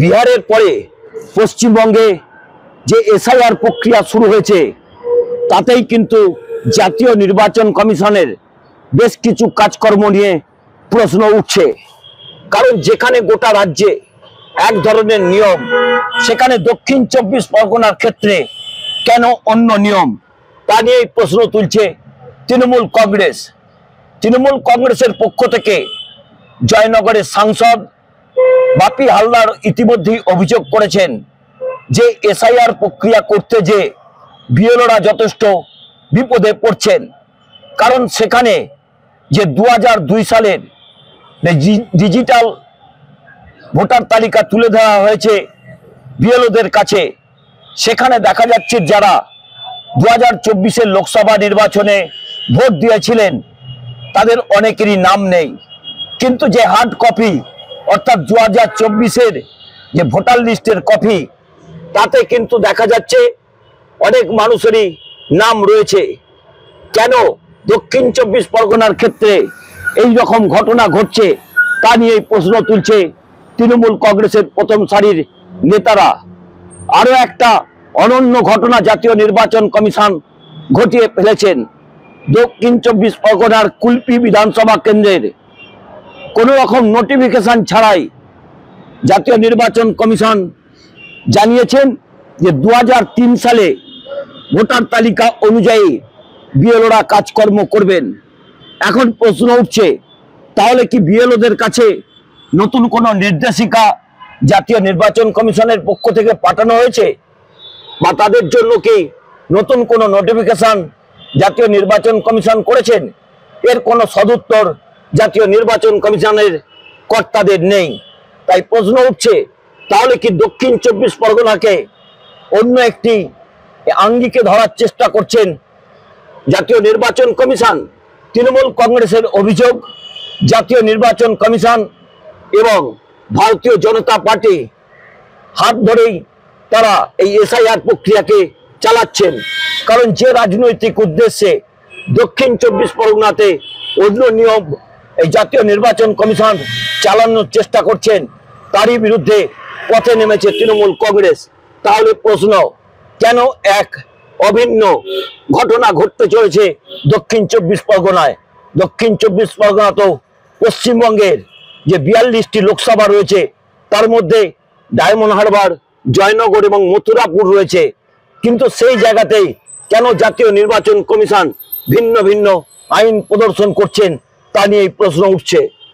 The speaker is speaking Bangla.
বিহারের পরে পশ্চিমবঙ্গে যে এসআইআর প্রক্রিয়া শুরু হয়েছে তাতেই কিন্তু জাতীয় নির্বাচন কমিশনের বেশ কিছু কাজকর্ম নিয়ে প্রশ্ন উঠছে। কারণ যেখানে গোটা রাজ্যে এক ধরনের নিয়ম, সেখানে দক্ষিণ 24 পরগনার ক্ষেত্রে কেন অন্য নিয়ম, তা নিয়েই প্রশ্ন তুলছে তৃণমূল কংগ্রেস। তৃণমূল কংগ্রেসের পক্ষ থেকে জয়নগরের সাংসদ বাপি হালদার ইতিমধ্যেই অভিযোগ করেছেন যে এসআইআর প্রক্রিয়া করতে যে বিএলওরা যথেষ্ট বিপদে পড়ছেন। কারণ সেখানে যে 2002 সালের ডিজিটাল ভোটার তালিকা তুলে দেওয়া হয়েছে বিএলওদের কাছে, সেখানে দেখা যাচ্ছে যারা 2024-এর লোকসভা নির্বাচনে ভোট দিয়েছিলেন তাদের অনেকেরই নাম নেই। কিন্তু যে হার্ড কপি অর্থাৎ 2024-এর যে ভোটার লিস্টের কপি, তাতে কিন্তু দেখা যাচ্ছে অনেক মানুষেরই নাম রয়েছে। কেন দক্ষিণ 24 পরগনার ক্ষেত্রে এই রকম ঘটনা ঘটছে তা নিয়ে প্রশ্ন তুলছে তৃণমূল কংগ্রেসের প্রথম সারির নেতারা। আরো একটা অনন্য ঘটনা জাতীয় নির্বাচন কমিশন ঘটিয়ে ফেলেছেন। দক্ষিণ 24 পরগনার কুলপি বিধানসভা কেন্দ্রের কোনো রকম নোটিফিকেশন ছাড়াই জাতীয় নির্বাচন কমিশন জানিয়েছেন যে 2003 সালে ভোটার তালিকা অনুযায়ী বিএলওরা কাজকর্ম করবেন। এখন প্রশ্ন উঠছে, তাহলে কি বিএলওদের কাছে নতুন কোনো নির্দেশিকা জাতীয় নির্বাচন কমিশনের পক্ষ থেকে পাঠানো হয়েছে, বা তাদের জন্য কি নতুন কোনো নোটিফিকেশন জাতীয় নির্বাচন কমিশন করেছেন? এর কোনো সদুত্তর জাতীয় নির্বাচন কমিশনের কর্তাদের নেই। তাই প্রশ্ন উঠছে, তাহলে কি দক্ষিণ 24 পরগনাকে অন্য একটি আঙ্গিকে ধরার চেষ্টা করছেন জাতীয় নির্বাচন কমিশন? তৃণমূল কংগ্রেসের অভিযোগ, জাতীয় নির্বাচন কমিশন এবং ভারতীয় জনতা পার্টি হাত ধরেই তারা এই এসআইআর প্রক্রিয়াকে চালাচ্ছেন। কারণ যে রাজনৈতিক উদ্দেশ্যে দক্ষিণ 24 পরগনাতে অন্য নিয়ম এই জাতীয় নির্বাচন কমিশন চালানোর চেষ্টা করছেন, তারই বিরুদ্ধে পথে নেমেছে তৃণমূল কংগ্রেস। তাহলে প্রশ্ন, কেন এক অভিন্ন ঘটনা ঘটতে চলেছে দক্ষিণ 24 পরগনায়? দক্ষিণ 24 পরগনা তো পশ্চিমবঙ্গের যে 42টি লোকসভা রয়েছে তার মধ্যে ডায়মন্ড হারবার, জয়নগর এবং মথুরাপুর রয়েছে। কিন্তু সেই জায়গাতেই কেন জাতীয় নির্বাচন কমিশন ভিন্ন ভিন্ন আইন প্রদর্শন করছেন তা নিয়ে প্রশ্ন উঠছে।